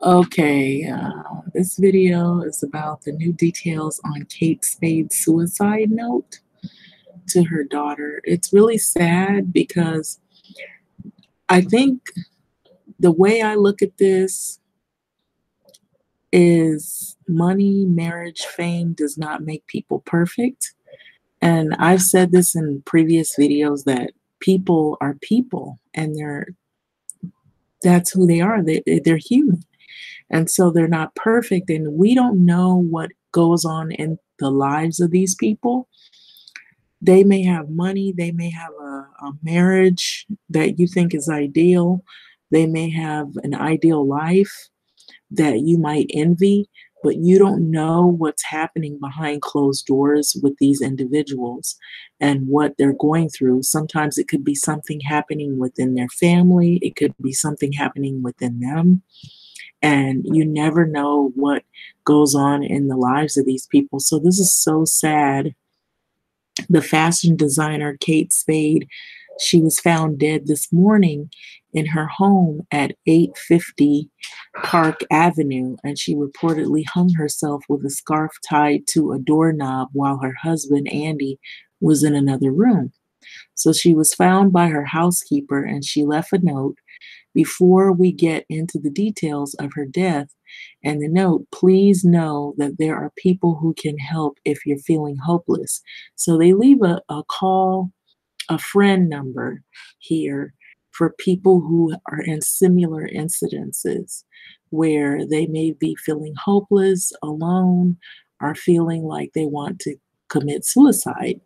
Okay, this video is about the new details on Kate Spade's suicide note to her daughter. It's really sad because I think the way I look at this is money, marriage, fame does not make people perfect. And I've said this in previous videos that people are people and that's who they are. They're human. And so they're not perfect, and we don't know what goes on in the lives of these people. They may have money, they may have a marriage that you think is ideal, they may have an ideal life that you might envy, but you don't know what's happening behind closed doors with these individuals and what they're going through. Sometimes it could be something happening within their family, it could be something happening within them, and you never know what goes on in the lives of these people. So this is so sad. The fashion designer Kate Spade, she was found dead this morning in her home at 850 Park Avenue, and she reportedly hung herself with a scarf tied to a doorknob while her husband Andy was in another room. So she was found by her housekeeper, and she left a note. Before we get into the details of her death and the note, please know that there are people who can help if you're feeling hopeless. So they leave a call, a friend number here for people who are in similar incidences where they may be feeling hopeless, alone, or feeling like they want to commit suicide.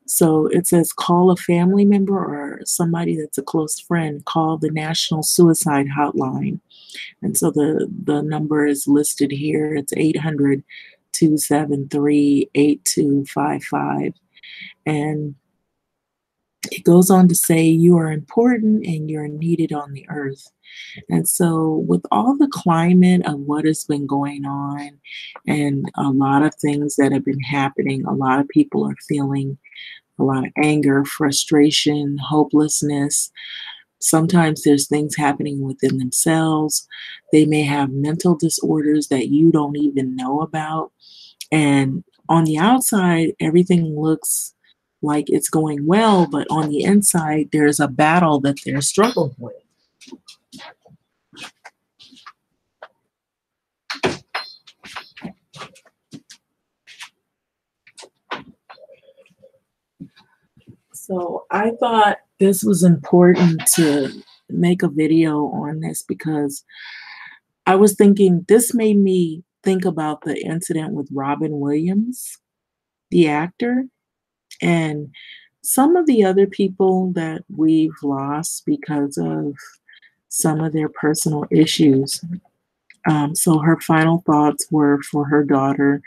So it says call a family member or somebody that's a close friend, call the National Suicide Hotline. And so the number is listed here. It's 800-273-8255. And it goes on to say you are important and you're needed on the earth. And so with all the climate of what has been going on and a lot of things that have been happening, a lot of people are feeling a lot of anger, frustration, hopelessness. Sometimes there's things happening within themselves. They may have mental disorders that you don't even know about. And on the outside, everything looks like it's going well, but on the inside, there's a battle that they're struggling with. So I thought this was important to make a video on this because I was thinking this made me think about the incident with Robin Williams, the actor, and some of the other people that we've lost because of some of their personal issues. So her final thoughts were for her daughter.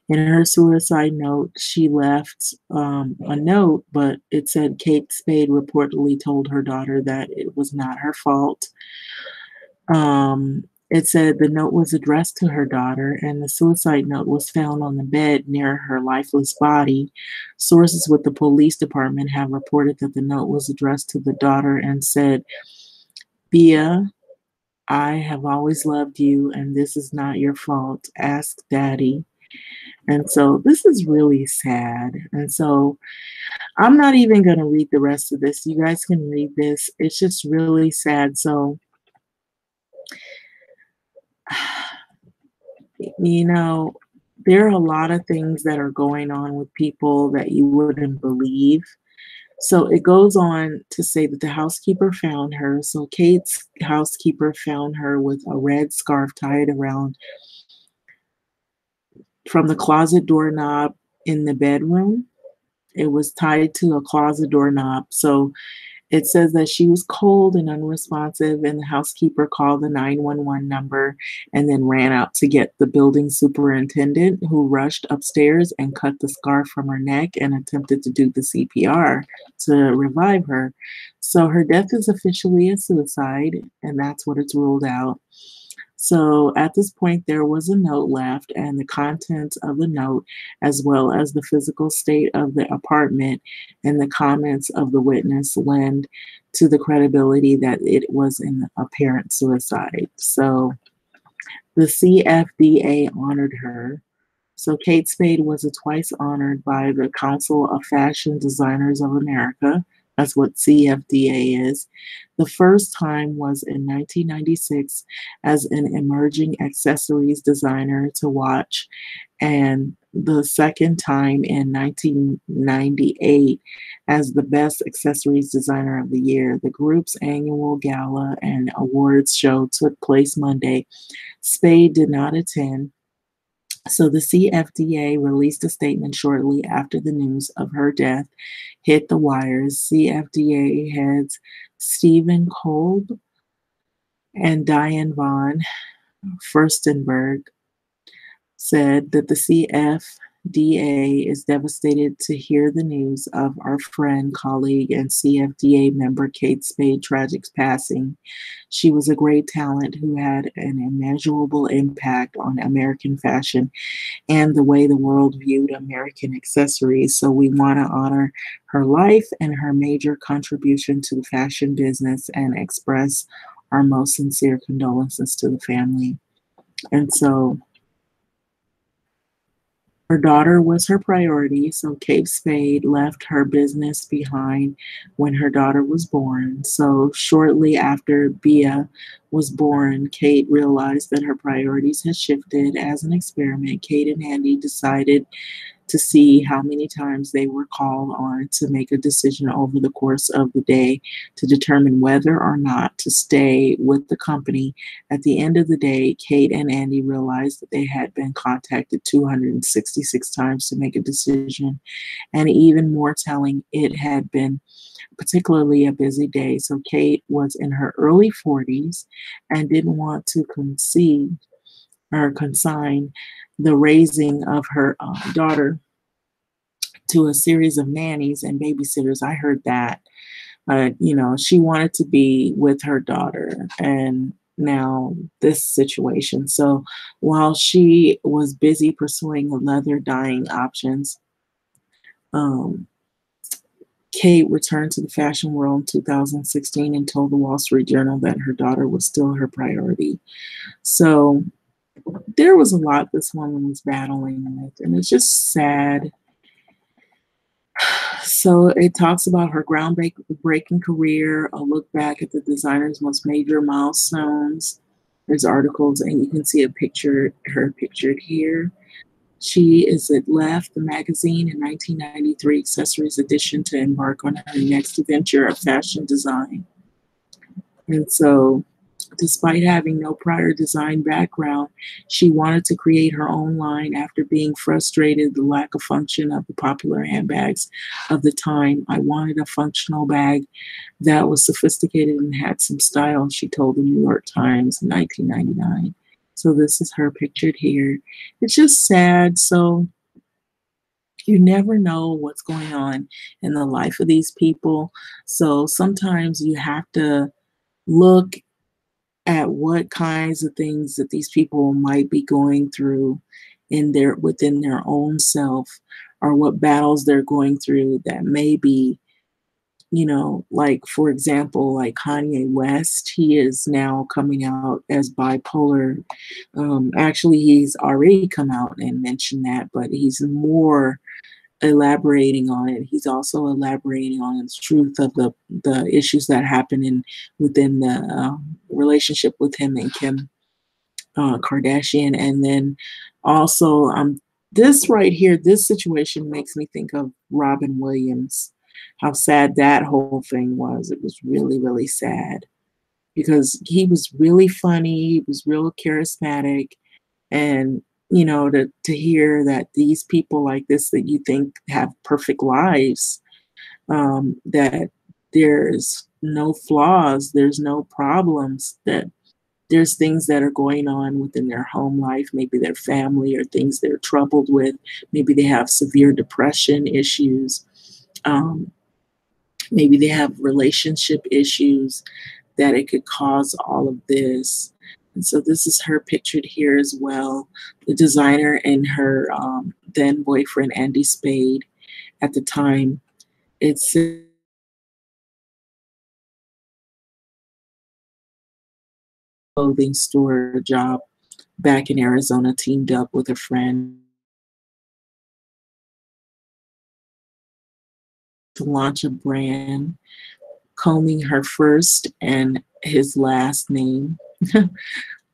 In her suicide note, she left a note, but it said Kate Spade reportedly told her daughter that it was not her fault. It said the note was addressed to her daughter, and the suicide note was found on the bed near her lifeless body. Sources with the police department have reported that the note was addressed to the daughter and said, Bia, I have always loved you, and this is not your fault. Ask daddy. And so this is really sad. And so I'm not even going to read the rest of this. You guys can read this. It's just really sad. So, you know, there are a lot of things that are going on with people that you wouldn't believe. So it goes on to say that the housekeeper found her. So Kate's housekeeper found her with a red scarf tied around from the closet doorknob in the bedroom. It was tied to a closet doorknob. So it says that she was cold and unresponsive, and the housekeeper called the 911 number and then ran out to get the building superintendent, who rushed upstairs and cut the scarf from her neck and attempted to do the CPR to revive her. So her death is officially a suicide, and that's what it's ruled out. So at this point, there was a note left, and the contents of the note, as well as the physical state of the apartment and the comments of the witness, lend to the credibility that it was an apparent suicide. So The CFDA honored her. So Kate Spade was twice honored by the Council of Fashion Designers of America. That's what CFDA is. The first time was in 1996 as an emerging accessories designer to watch, and the second time in 1998 as the Best Accessories Designer of the Year. The group's annual gala and awards show took place Monday. Spade did not attend, so the CFDA released a statement shortly after the news of her death hit the wires. CFDA heads Stephen Kolb and Diane von Furstenberg said that the CFDA is devastated to hear the news of our friend, colleague, and CFDA member Kate Spade tragic passing. She was a great talent who had an immeasurable impact on American fashion and the way the world viewed American accessories. So we want to honor her life and her major contribution to the fashion business and express our most sincere condolences to the family. And so her daughter was her priority, so Kate Spade left her business behind when her daughter was born. So shortly after Bea was born, Kate realized that her priorities had shifted. As an experiment, Kate and Andy decided to see how many times they were called on to make a decision over the course of the day to determine whether or not to stay with the company. At the end of the day, Kate and Andy realized that they had been contacted 266 times to make a decision. And even more telling, it had been particularly a busy day. So Kate was in her early 40s and didn't want to concede or consign the raising of her daughter to a series of nannies and babysitters. I heard that. She wanted to be with her daughter, and now this situation. So while she was busy pursuing leather dyeing options, um, Kate returned to the fashion world in 2016 and told the Wall Street Journal that her daughter was still her priority. So there was a lot this woman was battling with, and it's just sad. So it talks about her groundbreaking career, a look back at the designer's most major milestones. There's articles, and you can see her pictured here. She is at Left, the magazine, in 1993 accessories edition to embark on her next adventure of fashion design. And so, despite having no prior design background, she wanted to create her own line after being frustrated the lack of function of the popular handbags of the time. I wanted a functional bag that was sophisticated and had some style, she told the New York Times in 1999. So this is her pictured here. It's just sad. So you never know what's going on in the life of these people. So sometimes you have to look at what kinds of things that these people might be going through within their own self, or what battles they're going through that may be, like for example, like Kanye West. He is now coming out as bipolar. Actually, he's already come out and mentioned that, but he's more elaborating on it. He's also elaborating on the truth of the issues that happen within the relationship with him and Kim Kardashian. And then also, this right here, this situation makes me think of Robin Williams, how sad that whole thing was. It was really, really sad because he was really funny, he was real charismatic, and to hear that these people like this that you think have perfect lives, that there's no flaws, there's no problems, that there's things that are going on within their home life, maybe their family, or things they're troubled with. Maybe they have severe depression issues. Um, Maybe they have relationship issues that it could cause all of this. And so this is her pictured here as well. The designer and her then boyfriend, Andy Spade, at the time. It's a clothing store job back in Arizona teamed up with a friend to launch a brand, combing her first and his last name.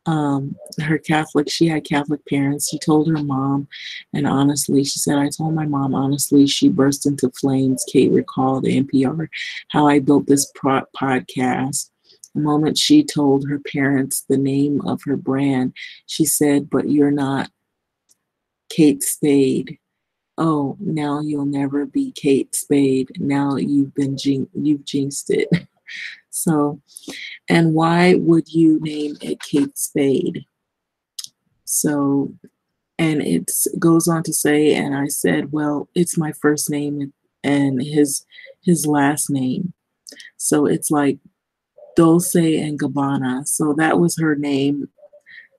Her Catholic, she had Catholic parents. She told her mom, and honestly, she said, I told my mom, honestly, she burst into flames. Kate recalled NPR how I built this podcast. The moment she told her parents the name of her brand, she said, but you're not Kate Spade. Oh, now you'll never be Kate Spade. Now you've jinxed it. So, and why would you name it Kate Spade? So, and it goes on to say, and I said, well, it's my first name and his last name. So it's like Dulce and Gabbana. So that was her name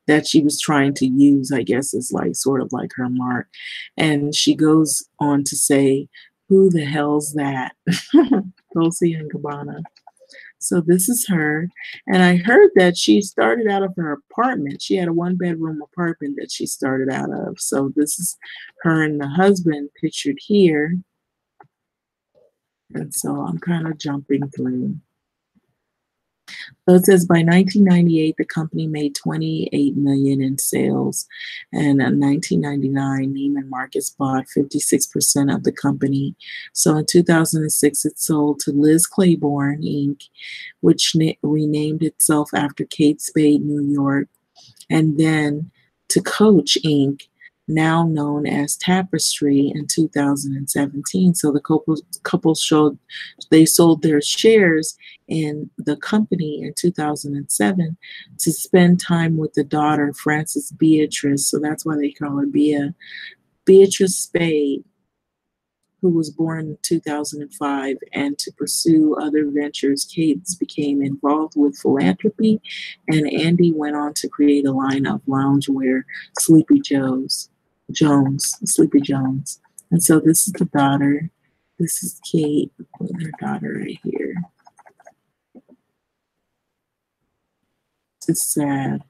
that she was trying to use, I guess, is like sort of like her mark. And she goes on to say, who the hell's that? Dulce and Gabbana. So this is her. And I heard that she started out of her apartment. She had a one-bedroom apartment that she started out of. So this is her and the husband pictured here. And so I'm kind of jumping through. So it says by 1998, the company made 28 million in sales, and in 1999, Neiman Marcus bought 56% of the company. So in 2006, it sold to Liz Claiborne Inc., which renamed itself after Kate Spade, New York, and then to Coach Inc., now known as Tapestry, in 2017. So the couple showed they sold their shares in the company in 2007 to spend time with the daughter, Frances Beatrice. So that's why they call her Beatrice Spade, who was born in 2005, and to pursue other ventures. Kate became involved with philanthropy, and Andy went on to create a line of loungewear, Sleepy Jones. And so this is the daughter. This is Kate with her daughter right here. It's sad.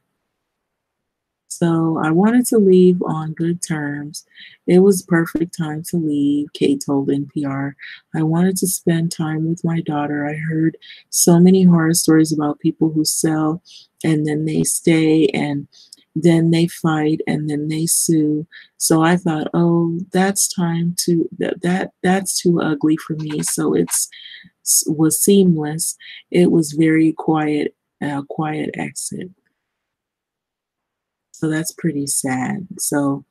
So I wanted to leave on good terms. It was perfect time to leave, Kate told NPR. I wanted to spend time with my daughter. I heard so many horror stories about people who sell and then they stay and then they fight and then they sue. So I thought, oh, that's time to that's too ugly for me. So it's was seamless. It was very quiet, quiet exit. So that's pretty sad. So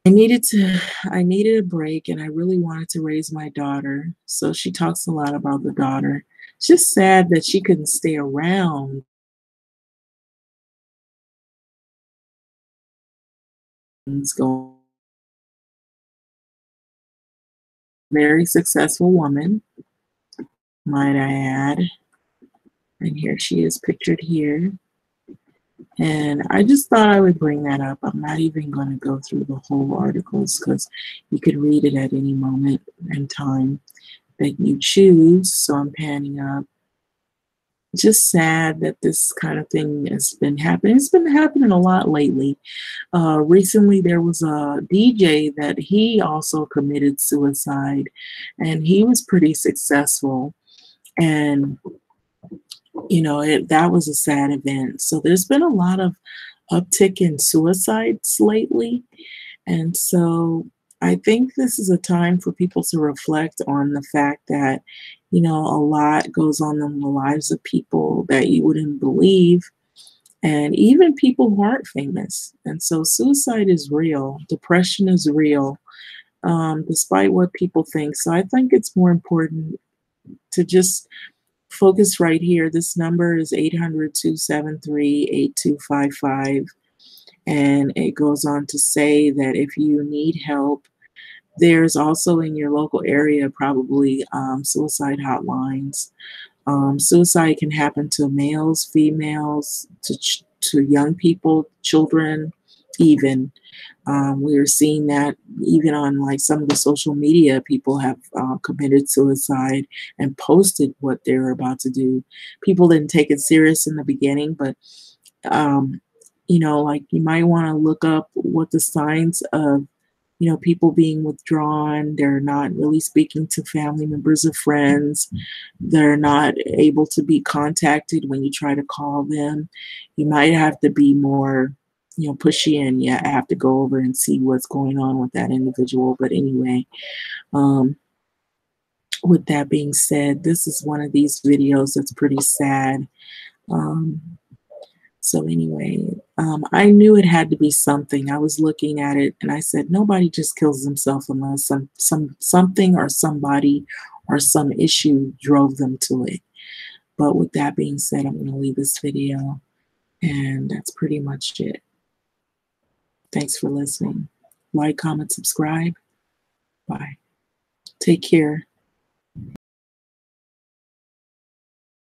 I needed a break and I really wanted to raise my daughter. So she talks a lot about the daughter. It's just sad that she couldn't stay around. It's going very successful woman, might I add. And here she is pictured here. And I just thought I would bring that up. I'm not even going to go through the whole articles because you could read it at any moment in time that you choose. So I'm panning up. Just sad that this kind of thing has been happening. It's been happening a lot lately. Recently, there was a DJ that he also committed suicide, and he was pretty successful. And that was a sad event. So there's been a lot of uptick in suicides lately. And so I think this is a time for people to reflect on the fact that, a lot goes on in the lives of people that you wouldn't believe, and even people who aren't famous. And so suicide is real, depression is real, despite what people think. So I think it's more important to just focus right here. This number is 800-273-8255. And it goes on to say that if you need help, there's also in your local area probably suicide hotlines. Suicide can happen to males, females, to young people, children, even. We're seeing that even on like some of the social media, people have committed suicide and posted what they're about to do. People didn't take it serious in the beginning, but like you might want to look up what the signs of, people being withdrawn, they're not really speaking to family members or friends, they're not able to be contacted when you try to call them. You might have to be more, pushy, and you have to go over and see what's going on with that individual. But anyway, um, with that being said, this is one of these videos that's pretty sad. Um, so anyway, I knew it had to be something. I was looking at it and I said, nobody just kills themselves unless something or somebody or some issue drove them to it. But with that being said, I'm going to leave this video, and that's pretty much it. Thanks for listening. Like, comment, subscribe. Bye. Take care.